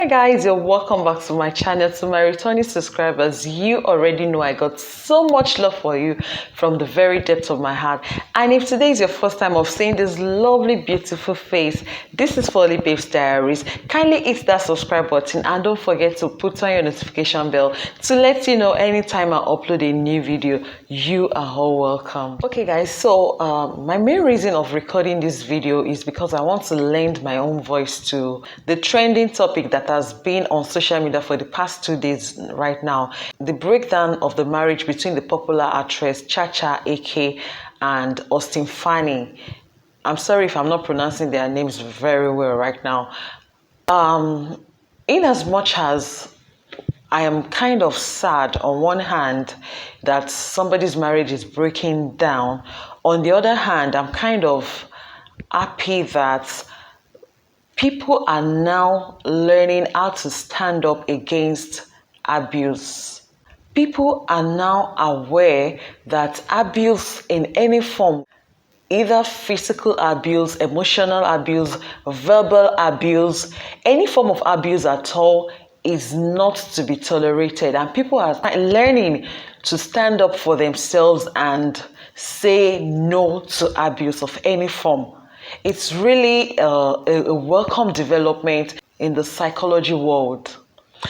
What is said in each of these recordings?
Hi guys, you're welcome back to my channel. To my returning subscribers, you already know I got so much love for you from the very depths of my heart. And if today is your first time of seeing this lovely beautiful face, this is Folly Babes Diaries. Kindly hit that subscribe button and don't forget to put on your notification bell to let you know anytime I upload a new video. You are all welcome. Okay guys, so my main reason of recording this video is because I want to lend my own voice to the trending topic that has been on social media for the past 2 days right now. The breakdown of the marriage between the popular actress Chacha Eke and Austin Faani. I'm sorry if I'm not pronouncing their names very well right now. In as much as I am kind of sad on one hand that somebody's marriage is breaking down, on the other hand, I'm kind of happy that people are now learning how to stand up against abuse. People are now aware that abuse in any form, either physical abuse, emotional abuse, verbal abuse, any form of abuse at all, is not to be tolerated. And people are learning to stand up for themselves and say no to abuse of any form. It's really a welcome development in the psychology world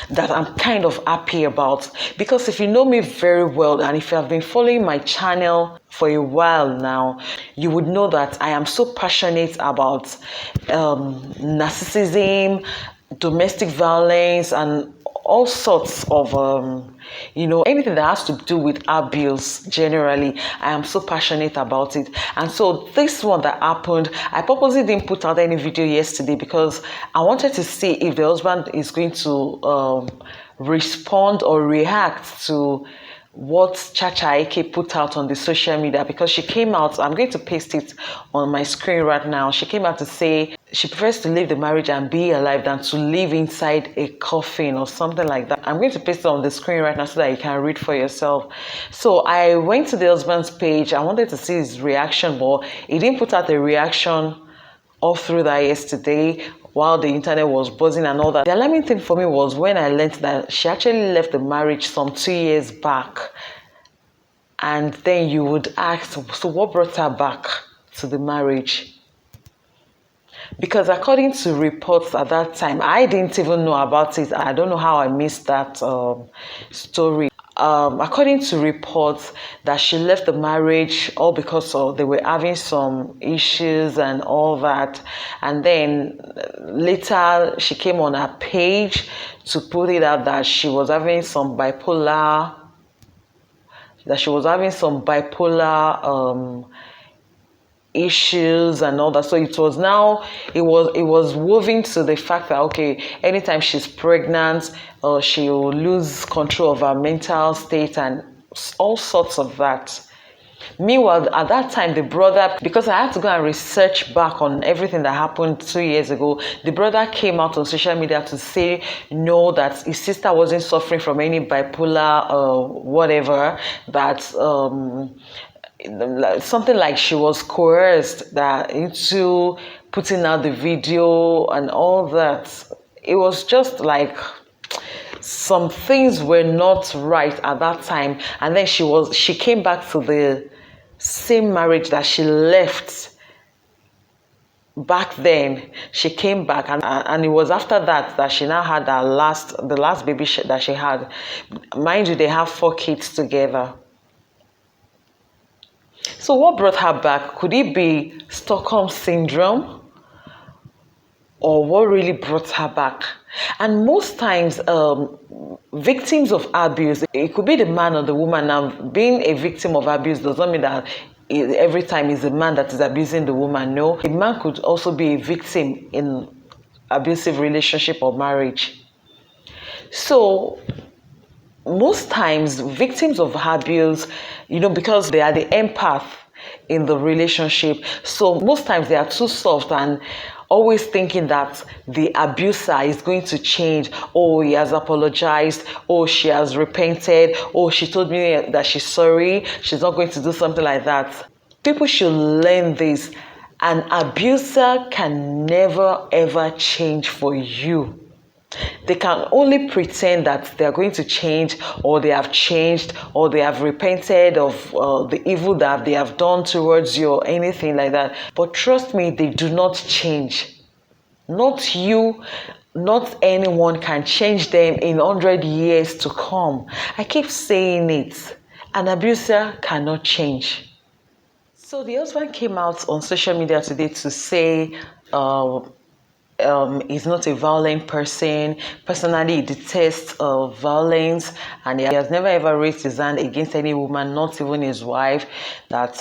that I'm kind of happy about, because if you know me very well and if you have been following my channel for a while now, you would know that I am so passionate about narcissism, domestic violence, and all sorts of anything that has to do with abuse. Generally, I am so passionate about it. And so this one that happened, I purposely didn't put out any video yesterday because I wanted to see if the husband is going to respond or react to what Chacha Eke put out on the social media, because she came out, I'm going to paste it on my screen right now. She came out to say she prefers to leave the marriage and be alive than to live inside a coffin or something like that. I'm going to paste it on the screen right now so that you can read for yourself. So I went to the husband's page. I wanted to see his reaction, but he didn't put out a reaction all through that yesterday while the internet was buzzing and all that. The alarming thing for me was when I learned that she actually left the marriage some 2 years back. And then you would ask, so what brought her back to the marriage? Because according to reports at that time, I didn't even know about it. I don't know how I missed that story. According to reports, that she left the marriage all because they were having some issues and all that. And then later she came on her page to put it out that she was having some bipolar issues and all that. So it was woven to the fact that, okay, anytime she's pregnant, she will lose control of her mental state and all sorts of that. Meanwhile, at that time, the brother, because I had to go and research back on everything that happened 2 years ago, the brother came out on social media to say no, that his sister wasn't suffering from any bipolar whatever, that something like she was coerced into putting out the video and all that. It was just like some things were not right at that time. And then she came back to the same marriage that she left back then. She came back, and it was after that she now had the last baby that she had. Mind you, they have 4 kids together. So what brought her back? Could it be Stockholm syndrome? Or what really brought her back? And most times, victims of abuse, it could be the man or the woman. Now, being a victim of abuse does not mean that every time it's the man that is abusing the woman. No, a man could also be a victim in abusive relationship or marriage. So most times, victims of abuse, because they are the empath in the relationship, so most times they are too soft and always thinking that the abuser is going to change. Oh, he has apologized. Oh, she has repented. Oh, she told me that she's sorry. She's not going to do something like that. People should learn this. An abuser can never ever change for you. They can only pretend that they are going to change, or they have changed, or they have repented of the evil that they have done towards you, or anything like that. But trust me, they do not change. Not you, not anyone can change them in 100 years to come. I keep saying it. An abuser cannot change. So the husband came out on social media today to say he's not a violent person. Personally, he detests violence, and he has never ever raised his hand against any woman, not even his wife. That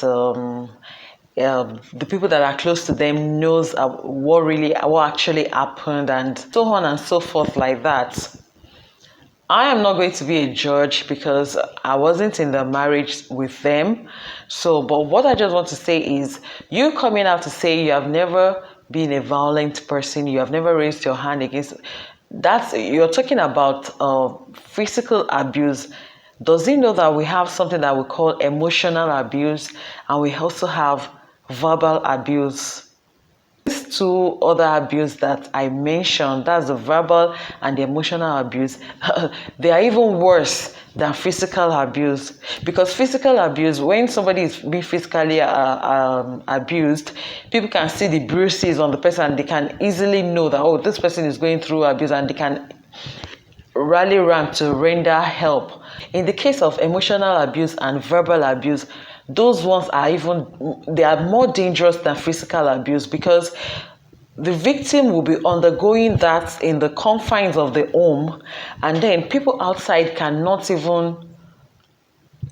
the people that are close to them knows what actually happened, and so on and so forth like that. I am not going to be a judge because I wasn't in the marriage with them. So, but what I just want to say is, you coming out to say you have never been a violent person, you have never raised your hand against, that's, you're talking about physical abuse. Does he know that we have something that we call emotional abuse, and we also have verbal abuse? These two other abuse that I mentioned, that's the verbal and the emotional abuse, they are even worse than physical abuse. Because physical abuse, when somebody is being physically abused, people can see the bruises on the person, and they can easily know that, oh, this person is going through abuse, and they can rally around to render help. In the case of emotional abuse and verbal abuse, those ones they are more dangerous than physical abuse, because the victim will be undergoing that in the confines of the home, and then people outside cannot even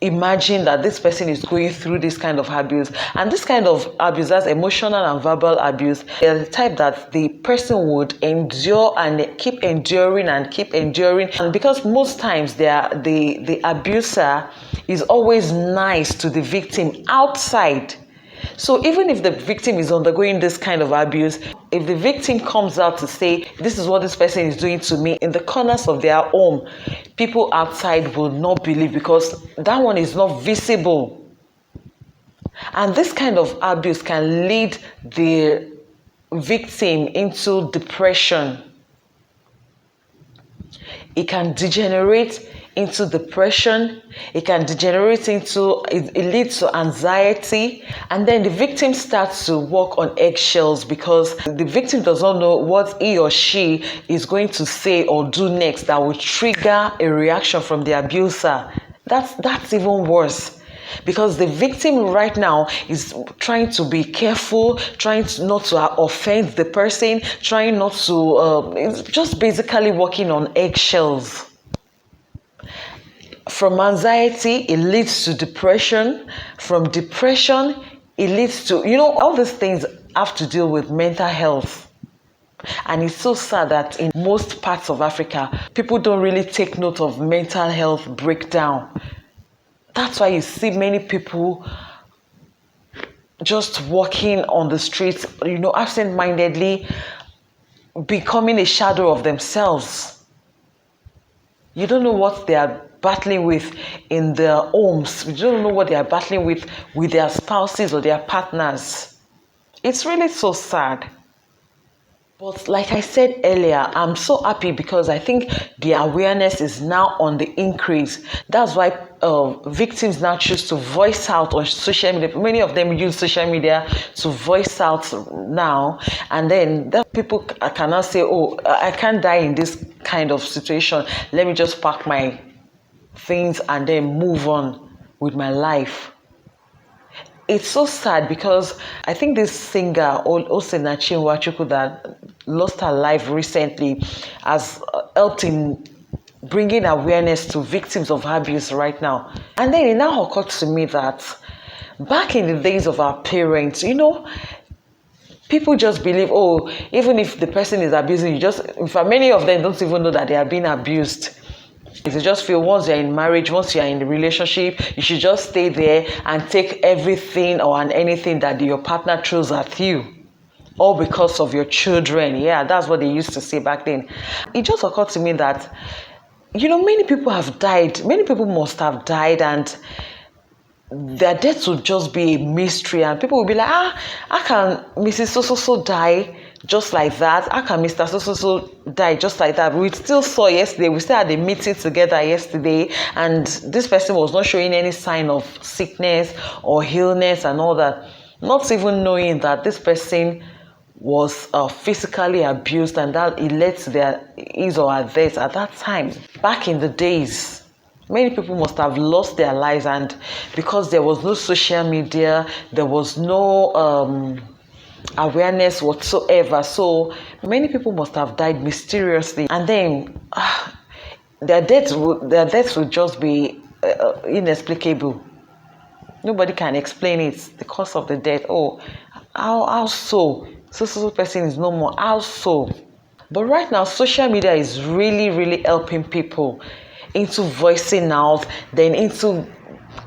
imagine that this person is going through this kind of abuse. And this kind of abuse, that's emotional and verbal abuse, they're the type that the person would endure and keep enduring and keep enduring. And because most times the abuser is always nice to the victim outside. So even if the victim is undergoing this kind of abuse, if the victim comes out to say, this is what this person is doing to me, in the corners of their home, people outside will not believe, because that one is not visible. And this kind of abuse can lead the victim into depression. It can degenerate into depression. It can degenerate into, it leads to anxiety, and then the victim starts to walk on eggshells, because the victim does not know what he or she is going to say or do next that will trigger a reaction from the abuser. That's even worse, because the victim right now is trying to be careful, trying not to offend the person, trying not to, it's just basically walking on eggshells. From anxiety, it leads to depression. From depression, it leads to, all these things have to deal with mental health. And it's so sad that in most parts of Africa, people don't really take note of mental health breakdown. That's why you see many people just walking on the streets, absent-mindedly, becoming a shadow of themselves. You don't know what they are battling with in their homes. You don't know what they are battling with their spouses or their partners. It's really so sad. But like I said earlier, I'm so happy because I think the awareness is now on the increase. That's why victims now choose to voice out on social media. Many of them use social media to voice out now. And then people cannot say, oh, I can't die in this kind of situation. Let me just pack my things and then move on with my life. It's so sad because I think this singer, Osinachi Nwachukwu, that lost her life recently, has helped in bringing awareness to victims of abuse right now. And then it now occurred to me that back in the days of our parents, people just believe, oh, even if the person is abusing you, in fact, many of them don't even know that they are being abused. They just feel once you're in marriage, once you're in a relationship, you should just stay there and take everything or anything that your partner throws at you. All because of your children. Yeah, that's what they used to say back then. It just occurred to me that, many people have died. Many people must have died, and their death would just be a mystery. And people will be like, how can Mrs. So-so-so die? just like that? How can Mr. So die just like that? We still saw yesterday, we still had a meeting together yesterday, and this person was not showing any sign of sickness or illness and all that, not even knowing that this person was physically abused, and that it led to his or her death at that time. Back in the days, many people must have lost their lives, and because there was no social media, there was no awareness whatsoever, so many people must have died mysteriously, and then their deaths would just be inexplicable. Nobody can explain it, the cause of the death. Oh, how so person is no more, how so? But right now, social media is really helping people into voicing out, then into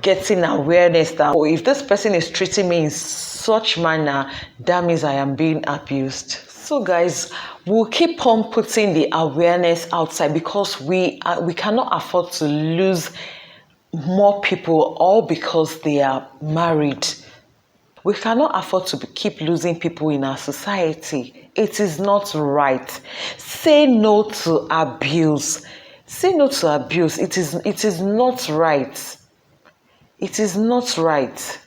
getting awareness that, oh, if this person is treating me in such manner, that means I am being abused. So guys, we'll keep on putting the awareness outside, because we cannot afford to lose more people all because they are married. We cannot afford to keep losing people in our society. It is not right. Say no to abuse. Say no to abuse. It is not right. It is not right.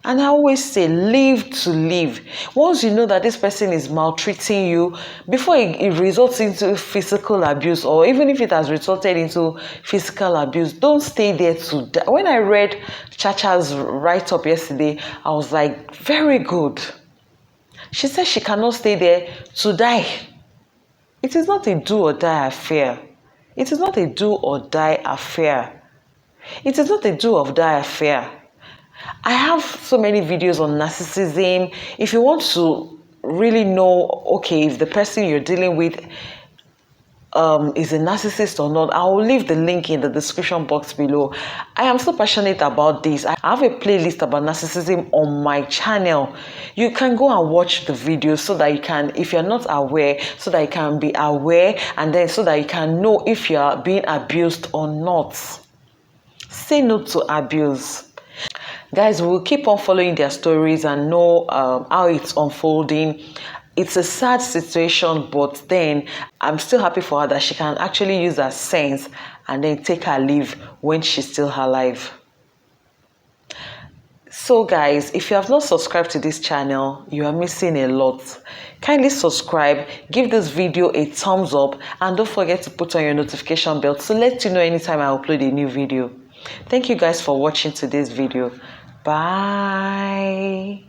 And I always say, live to live. Once you know that this person is maltreating you, before it results into physical abuse, or even if it has resulted into physical abuse, don't stay there to die. When I read Chacha's write-up yesterday, I was like, very good. She said she cannot stay there to die. It is not a do or die affair. It is not a do or die affair. It is not a do or die affair. I have so many videos on narcissism. If you want to really know, okay, if the person you're dealing with is a narcissist or not, I will leave the link in the description box below. I am so passionate about this. I have a playlist about narcissism on my channel. You can go and watch the videos so that you can, if you're not aware, so that you can be aware, and then so that you can know if you are being abused or not. Say no to abuse. Guys, we'll keep on following their stories and know how it's unfolding. It's a sad situation, but then I'm still happy for her that she can actually use her sense and then take her leave when she's still alive. So guys, if you have not subscribed to this channel, you are missing a lot. Kindly subscribe, give this video a thumbs up, and don't forget to put on your notification bell to let you know anytime I upload a new video. Thank you guys for watching today's video. Bye.